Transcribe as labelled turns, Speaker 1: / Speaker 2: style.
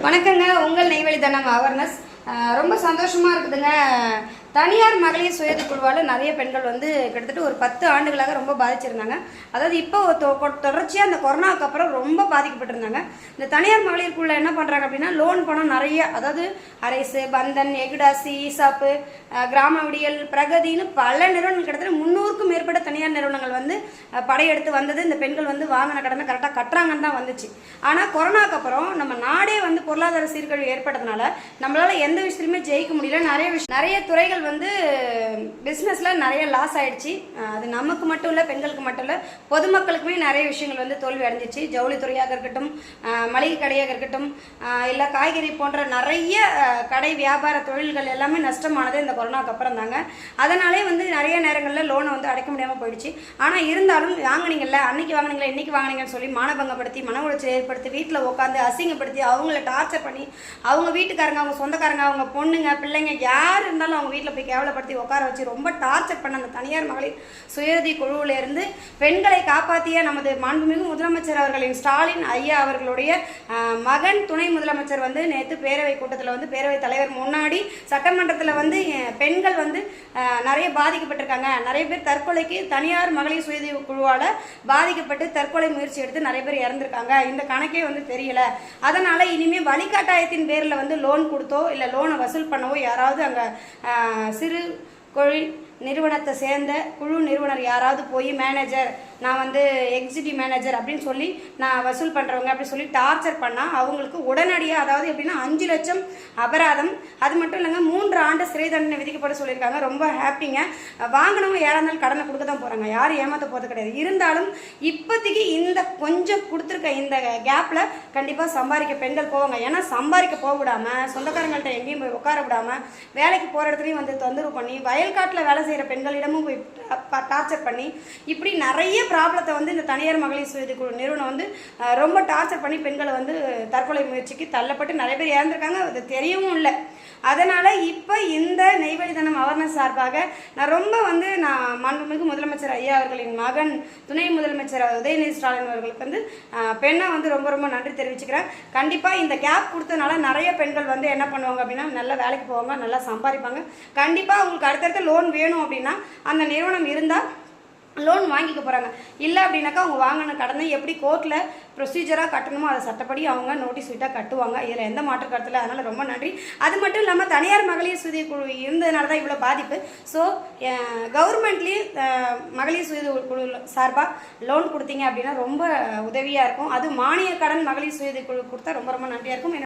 Speaker 1: வணக்கங்க. உங்கள் நெய்வேலி தனம் அவேர்னஸ் ரொம்ப சந்தோஷமாக இருக்குதுங்க. தனியார் மகளிர் சுயது குழுவால் நிறைய பெண்கள் வந்து கிட்டத்தட்ட ஒரு 10 ஆண்டுகளாக ரொம்ப பாதிச்சிருந்தாங்க. அதாவது இப்போ தொடர்ச்சியாக அந்த கொரோனாவுக்கு அப்புறம் ரொம்ப பாதிக்கப்பட்டிருந்தாங்க. இந்த தனியார் மகளிர் குழுவில் என்ன பண்ணுறாங்க அப்படின்னா, லோன் பணம் நிறைய, அதாவது அரசு, பந்தன், எகுடாசி, ஈசாப்பு, கிராம விடியல், பிரகதின்னு பல நிறுவனங்கள், கிட்டத்தட்ட 300க்கும் மேற்பட்ட தனியார் நிறுவனங்கள் வந்து படையெடுத்து வந்தது. இந்த பெண்கள் வந்து வாங்கின கடனை கரெக்டாக கட்டுறாங்கன்னு தான் வந்துச்சு. ஆனால் கொரோனாவுக்கு அப்புறம் நம்ம நாடே வந்து பொருளாதார சீர்கழிவு ஏற்பட்டதுனால நம்மளால் எந்த விஷயத்துலையுமே ஜெயிக்க முடியல. நிறைய துறைகள் வந்து பிஸ்னஸில் நிறைய லாஸ் ஆயிடுச்சு. அது நமக்கு மட்டும் இல்லை, பெண்களுக்கு மட்டும் இல்லை, பொதுமக்களுக்குமே நிறைய விஷயங்கள் வந்து தோல்வி அடைஞ்சிச்சு. ஜவுளித்துறையாக இருக்கட்டும், மளிகை கடையாக இருக்கட்டும், இல்லை காய்கறி போன்ற நிறைய கடை வியாபார தொழில்கள் எல்லாமே நஷ்டமானது இந்த கொரோனாவுக்கு அப்புறம் தாங்க. அதனாலே வந்து நிறைய நேரங்களில் லோனை வந்து அடைக்க முடியாமல் போயிடுச்சு. ஆனால் இருந்தாலும் வாங்கினீங்கல்ல, அன்னைக்கு வாங்கினீங்களா, இன்னைக்கு வாங்கினீங்கன்னு சொல்லி மானபங்கப்படுத்தி, மன உளைச்சல் ஏற்படுத்தி, வீட்டில் உட்காந்து அசிங்கப்படுத்தி, அவங்கள டார்ச்சர் பண்ணி, அவங்க வீட்டுக்காரங்க, அவங்க சொந்தக்காரங்க, அவங்க பொண்ணுங்க, பிள்ளைங்க யார் இருந்தாலும் அவங்க வீட்டில் போய் கேவலப்படுத்தி உட்கார வச்சு ரொம்ப டார்ச்சர் பண்ண அந்த தனியார் மகளிர் சுயதி குழுவிலிருந்து பெண்களை காப்பாற்றிய நமது மாண்புமிகு முதலமைச்சர் அவர்களின் ஸ்டாலின் ஐயா அவர்களுடைய மகன் துணை முதலமைச்சர் வந்து நேற்று பேரவை கூட்டத்தில் வந்து பேரவைத் தலைவர் முன்னாடி சட்டமன்றத்தில் வந்து பெண்கள் வந்து நிறைய பாதிக்கப்பட்டிருக்காங்க. நிறைய பேர் தற்கொலைக்கு தனியார் மகளிர் சுயதி குழுவால் பாதிக்கப்பட்டு தற்கொலை முயற்சி எடுத்து நிறைய பேர் இறந்துருக்காங்க. இந்த கணக்கே வந்து தெரியல. அதனால இனிமேல் வழிகாட்டாயத்தின் பேரில் வந்து லோன் கொடுத்தோ இல்லை லோனை வசூல் பண்ணவோ யாராவது அங்கே சிறு தொழில் நிறுவனத்தை சேர்ந்த குழு நிறுவனர் யாராவது போய் மேனேஜர், நான் வந்து எக்ஸிக்யூட்டிவ் மேனேஜர் அப்படின்னு சொல்லி நான் வசூல் பண்ணுறவங்க அப்படின்னு சொல்லி டார்ச்சர் பண்ணால் அவங்களுக்கு உடனடியாக, அதாவது எப்படின்னா 5 லட்சம் அபராதம், அது மட்டும் இல்லைங்க 3 ஆண்டு சிறை தண்டனை விதிக்கப்பட சொல்லியிருக்காங்க. ரொம்ப ஹாப்பிங்க. வாங்கினவங்க யாராக இருந்தாலும் கடனை கொடுக்க தான் போகிறாங்க, யாரும் ஏமாற்ற போகிறது கிடையாது. இருந்தாலும் இப்போதைக்கு இந்த கொஞ்சம் கொடுத்துருக்க இந்த கேப்பில் கண்டிப்பாக சம்பாதிக்க பெண்கள் போவாங்க. ஏன்னா சம்பாதிக்க போக விடாமல், சொந்தக்காரங்கள்ட்ட எங்கேயும் போய் உட்கார விடாமல், வேலைக்கு போகிற இடத்துலையும் வந்து தொந்தரவு பண்ணி, வயல்காட்டில் வேலை செய்கிற பெண்களிடமும் போய் டார்ச்சர் பண்ணி, இப்படி நிறைய ப்ராப்ளத்தை வந்து இந்த தனியார் மகளிர் சுயதி குழு நிறுவனம் வந்து ரொம்ப டார்ச்சர் பண்ணி பெண்களை வந்து தற்கொலை முயற்சிக்கு தள்ளப்பட்டு நிறைய பேர் இறந்துருக்காங்க. அது தெரியவும் இல்லை. அதனால் இப்போ இந்த நெய்வேலி தனம் அவேர்னஸ் சார்பாக நான் மாண்புமிகு முதலமைச்சர் ஐயா அவர்களின் மகன் துணை முதலமைச்சர் உதயநிதி ஸ்டாலின் அவர்களுக்கு வந்து பெண்ணை வந்து ரொம்ப ரொம்ப நன்றி தெரிவிச்சுக்கிறேன். கண்டிப்பாக இந்த கேப் கொடுத்ததுனால நிறைய பெண்கள் வந்து என்ன பண்ணுவாங்க அப்படின்னா, நல்லா வேலைக்கு போவாங்க, நல்லா சம்பாதிப்பாங்க. கண்டிப்பாக அவங்களுக்கு அடுத்தடுத்த லோன் வேணும் அப்படின்னா அந்த நிறுவனம் இருந்தால் லோன் வாங்கிக்க போகிறாங்க. இல்லை அப்படின்னாக்கா அவங்க வாங்கின கடனை எப்படி கோர்ட்டில் ப்ரொசீஜராக கட்டணுமோ அதை சட்டப்படி அவங்க நோட்டீஸ் விட்டால் கட்டுவாங்க. இதில் எந்த மாற்று கருத்தில். அதனால் ரொம்ப நன்றி. அது மட்டும் இல்லாமல் தனியார் மகளிர் சுய குழு இருந்ததுனால தான் இவ்வளோ பாதிப்பு. ஸோ கவர்மெண்ட்லேயும் மகளிர் சுய குழு சார்பாக லோன் கொடுத்தீங்க அப்படின்னா ரொம்ப உதவியாக இருக்கும். அது மானிய கடன் மகளிர் சுய குழு கொடுத்தா ரொம்ப ரொம்ப நன்றியாக இருக்கும்.